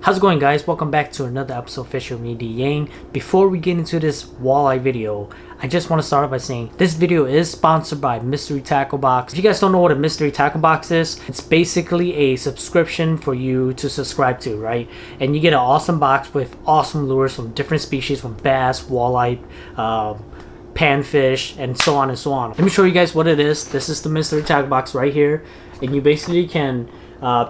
How's it going, guys? Welcome back to another episode of Fish with me, DYang. Before we get into this walleye video, I just want to start off by saying this video is sponsored by Mystery Tackle Box. If you guys don't know what a Mystery Tackle Box is, it's basically a subscription for you to subscribe to, right? And you get an awesome box with awesome lures from different species, from bass, walleye, panfish, and so on and so on. Let me show you guys what it is. This is the Mystery Tackle Box right here, and you basically can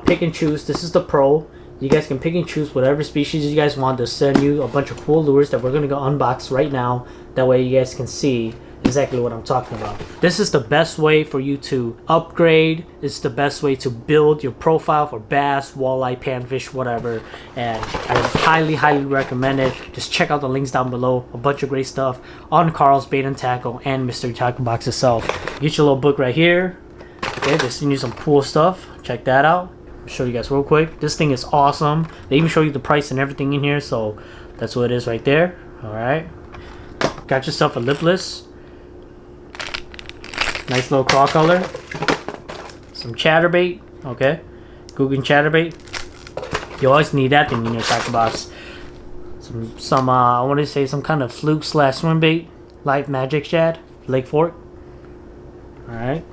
pick and choose. This is the Pro. You guys can pick and choose whatever species you guys want. They'll send you a bunch of cool lures that we're going to go unbox right now. That way you guys can see exactly what I'm talking about. This is the best way for you to upgrade. It's the best way to build your profile for bass, walleye, panfish, whatever. And I highly recommend it. Just check out the links down below. A bunch of great stuff on Carl's Bait and Tackle and Mystery Tackle Box itself. Get your little book right here. Okay, just send you some cool stuff. Check that out. Show you guys real quick. This thing is awesome. They even show you the price and everything in here, so that's what it is right there. All right, got yourself a lipless, nice little craw color, some chatterbait. Okay, Guggen chatterbait. You always need that thing in your tackle box. Some I want to say some kind of fluke / swim bait, live magic shad, Lake Fork. All right.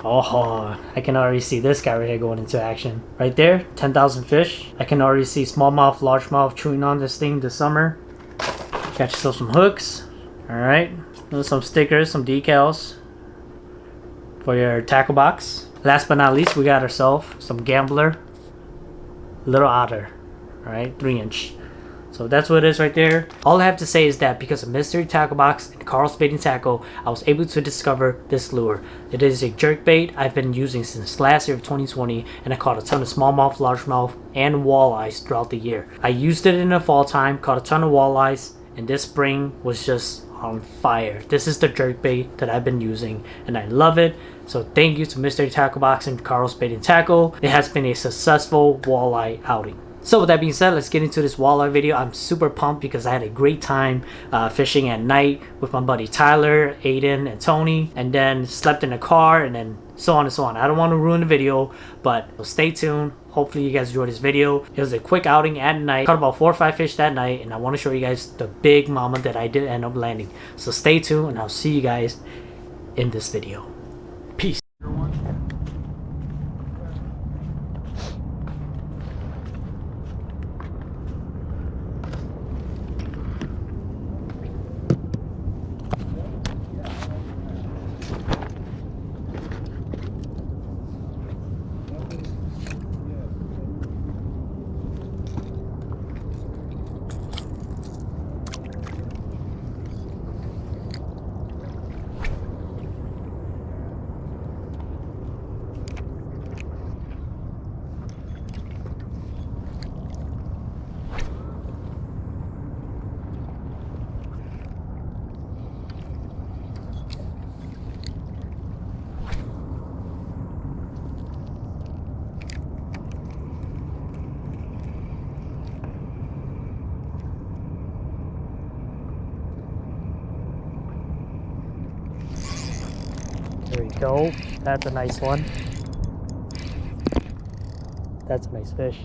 Oh, I can already see this guy right here going into action. Right there, 10,000 fish. I can already see smallmouth, largemouth chewing on this thing this summer. Got yourself some hooks. Alright, some stickers, some decals for your tackle box. Last but not least, we got ourselves some Gambler Little Otter. Alright, 3-inch. So that's what it is right there. All I have to say is that because of Mystery Tackle Box and Carl's Bait and Tackle, I was able to discover this lure. It is a jerkbait I've been using since last year of 2020, and I caught a ton of smallmouth, largemouth, and walleyes throughout the year. I used it in the fall time, caught a ton of walleyes, and this spring was just on fire. This is the jerkbait that I've been using, and I love it. So thank you to Mystery Tackle Box and Carl's Bait and Tackle. It has been a successful walleye outing. So with that being said, let's get into this walleye video. I'm super pumped because I had a great time fishing at night with my buddy Tyler, Aiden, and Tony, and then slept in a car, and then so on and so on. I don't want to ruin the video, but stay tuned. Hopefully you guys enjoyed this video. It was a quick outing at night. Caught about 4 or 5 fish that night, and I want to show you guys the big mama that I did end up landing. So stay tuned, and I'll see you guys in this video. Peace. There we go. That's a nice one. That's a nice fish.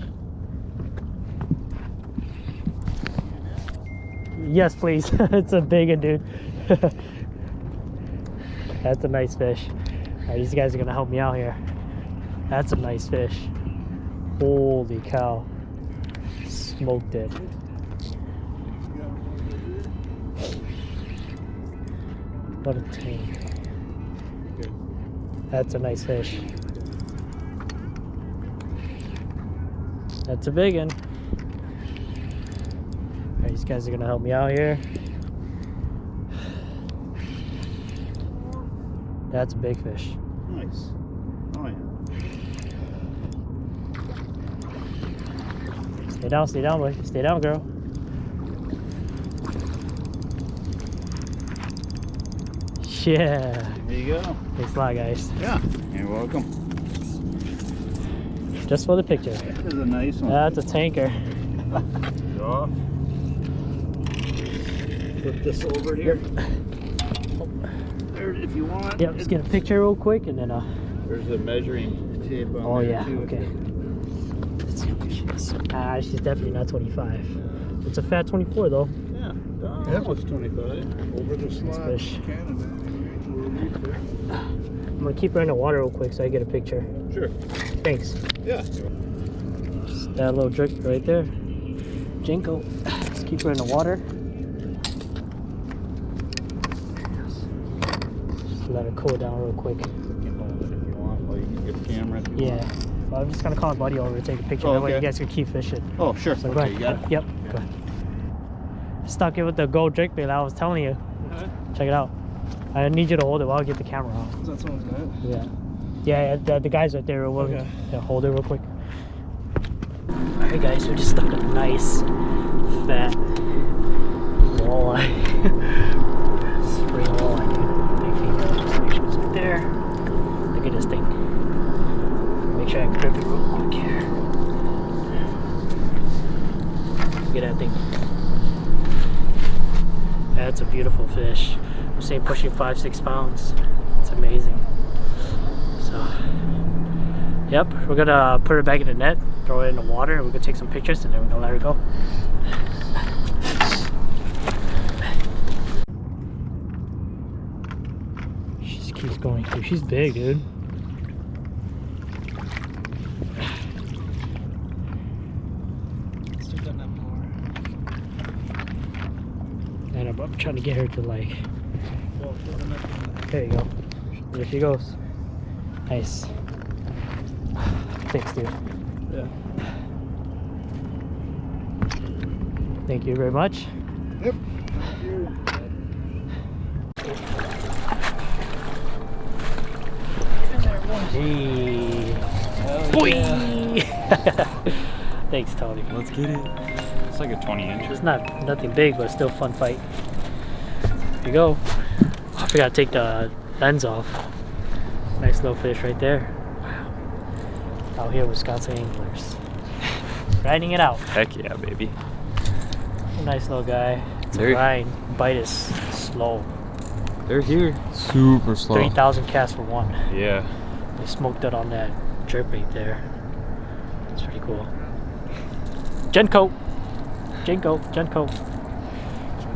Yes, please. It's a big one, dude. That's a nice fish. All right, these guys are gonna help me out here. That's a nice fish. Holy cow. Smoked it. What a tank. That's a nice fish. That's a big one. All right, these guys are gonna help me out here. That's a big fish. Nice. Oh yeah. Stay down, boy. Stay down, girl. Yeah. There you go. Thanks a lot, guys. Yeah. You're welcome. Just for the picture. That is a nice one. That's a tanker. Off. Flip this over here. There, if you want. Yep, just get a picture real quick and then There's a measuring tape on oh there yeah, too. okay. Let's see how much it is. She's definitely not 25. It's a fat 24 though. Yeah, that was 25. Over the slot, fish. Canada. I'm gonna keep her in the water real quick so I get a picture. Sure. Thanks. Yeah. Just that little jerk right there. Jinko. Let's keep her in the water. Just let her cool down real quick. You can hold it if you want, or you can get the camera if you want. Yeah. Well, I'm just gonna call my buddy over to take a picture. Oh, That way you okay. guys can keep fishing. Oh, sure. So Okay, you got it? Yep. Go ahead. Stuck it with the gold jerkbait I was telling you. Check it out. I need you to hold it while I get the camera on. Is that someone's net? Yeah. Yeah, the guys right there are willing. Okay. Yeah, hold it real quick. Alright guys, we just stuck a nice fat walleye. Spring walleye, dude. Big female. Just make sure it's right there. Look at this thing. Make sure I grip it real quick here. Look at that thing. That's a beautiful fish. I'm saying pushing 5-6 pounds. It's amazing. So, yep, we're gonna put her back in the net, throw it in the water, and we're gonna take some pictures and then we're gonna let her go. She just keeps going through. She's big, dude. Still got that more. And I'm trying to get her to like. Well, throw the net in there. There you go. There she goes. Nice. Thanks, dude. Yeah. Thank you very much. Yep. Hey. Hell Boy. yeah. Thanks, Tony. Let's get it. It's like a 20-inch. It's nothing big, but still a fun fight. There you go. I forgot to take the lens off. Nice little fish right there. Wow. Out here, Wisconsin anglers. Grinding it out. Heck yeah, baby. A nice little guy. It's a There- grind. Bite is slow. They're here. Super slow. 3,000 casts for one. Yeah. They smoked it on that jerkbait there. It's pretty cool. Genko. Here we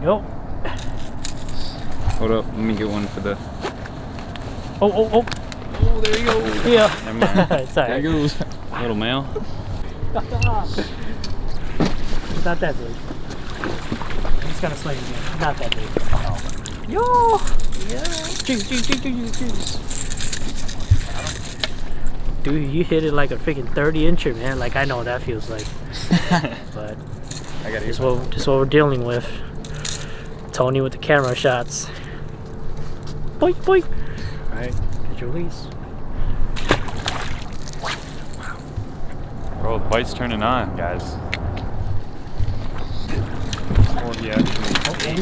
go. Hold up. Let me get one for the... Oh. Oh, there you go. Yeah. Never mind. It's all There right. goes. Little male. It's not that big. He's gonna swing again. Not that big. Oh. Yo! Yeah. Cheers. Dude, you hit it like a freaking 30-incher, man. Like, I know what that feels like. But I got just what we're dealing with. Tony with the camera shots. Boink, boink. Alright, get your release. Bro, the bite's turning on, guys. Or he actually... Oh, yeah.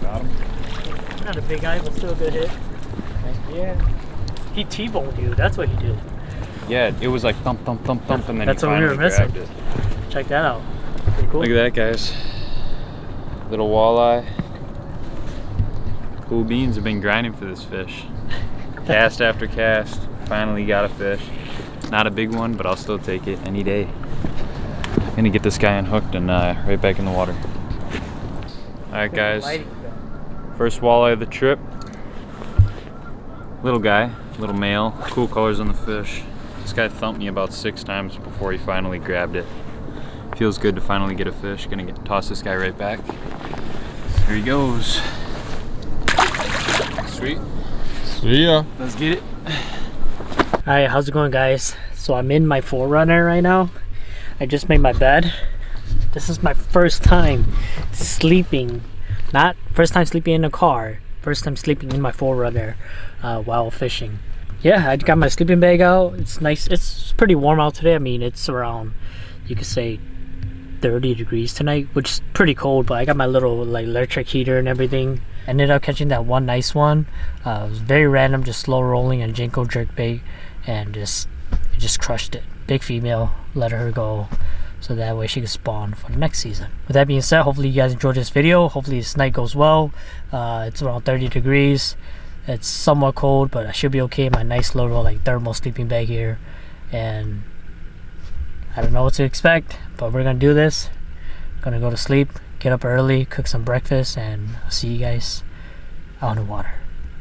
Got him. Not a big eye, but still a good hit. Yeah. He T-boned you, that's what he did. Yeah, it was like thump, thump, thump, thump, and then That's he what we were finally missing. grabbed it. Check that out. Pretty cool. Look at that, guys. Little walleye. Cool beans have been grinding for this fish. Cast after cast. Finally got a fish. Not a big one, but I'll still take it any day. Gonna get this guy unhooked and right back in the water. Alright, guys. First walleye of the trip. Little guy, little male. Cool colors on the fish. This guy thumped me about 6 times before he finally grabbed it. Feels good to finally get a fish. Gonna toss this guy right back. Here he goes. Sweet. See ya. Let's get it. Alright, how's it going, guys? So I'm in my 4Runner right now. I just made my bed. This is my first time sleeping. Not first time sleeping in a car. First time sleeping in my 4Runner while fishing. Yeah, I got my sleeping bag out. It's nice. It's pretty warm out today. I mean, it's around, you could say, 30 degrees tonight, which is pretty cold, but I got my little like electric heater and everything. Ended up catching that one nice one. It was very random, just slow rolling and Jinko jerkbait, and it just crushed it. Big female, let her go. so that way she can spawn for the next season. With that being said, hopefully you guys enjoyed this video. Hopefully this night goes well. It's around 30 degrees. It's somewhat cold, but I should be okay. My nice little like thermal sleeping bag here, and I don't know what to expect, but we're gonna do this. Gonna go to sleep, get up early, cook some breakfast, and I'll see you guys out in the water.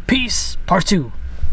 Peace. Part 2.